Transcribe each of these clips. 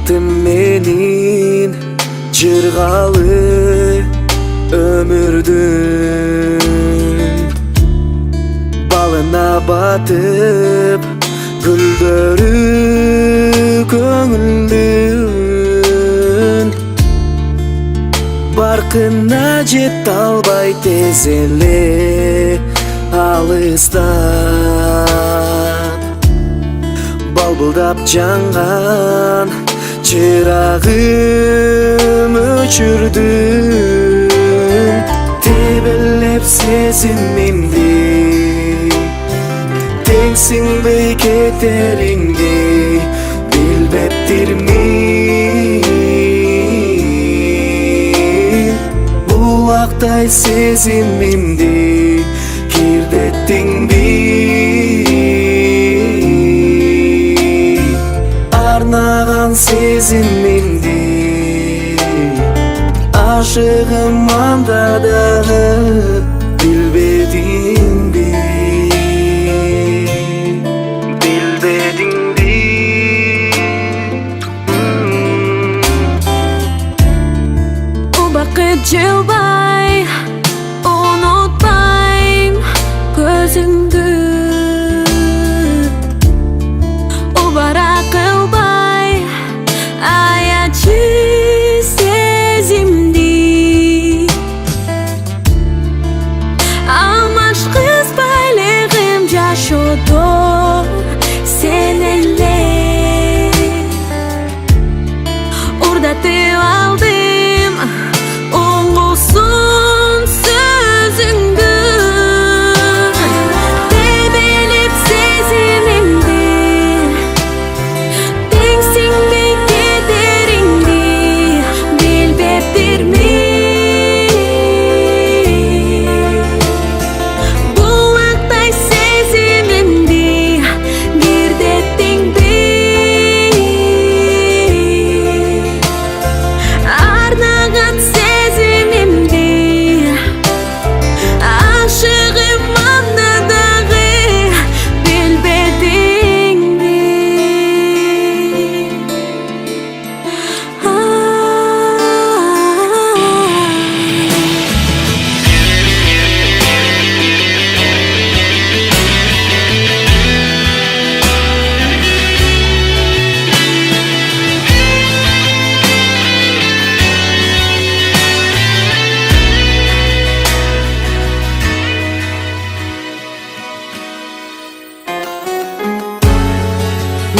Бактым менин жыргалы өмүрдүн балына батып гүлдөрү көңүлдүн баркына жете албай тез эле алыстап балбылдап жанган чырагым өчүрдүм тебелеп сезимимди теңсиңбей кетериңди билбептирмин булактай сезимимди кирдеттиңби арнаган сезимимди ашыгым анда дагы билбедиңби Убакыт жылбай унутпайм көзүңдү убара кылбай аячы сезимди алмашкыз байлыгым жашоодо сен эле урдатып алдым оңгусун сөзүңдү тебелеп сезимимди теңсиңбей кетериңди билбептирмин булактай сезимимди кирдеттиңби арнаган сезимимди ашыгым анда дагы билбедиңби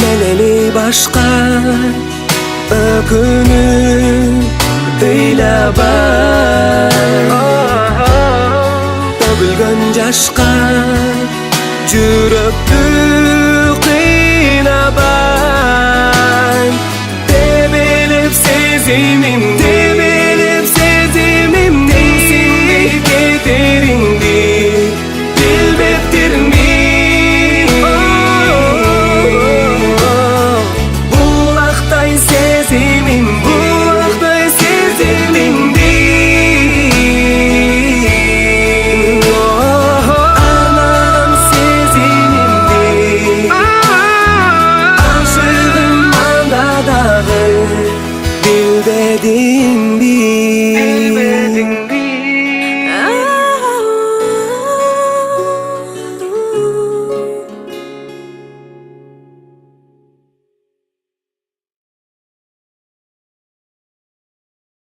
Менени башка өкүнүп ыйлабай төгүлгөн жашка жүрөктү кыйнабай тебелеп сезимимди теңсиңбей кетериңди билбептирмин булактай сезимимди арнаган сезимимди ашыгым анда дагы билбедиң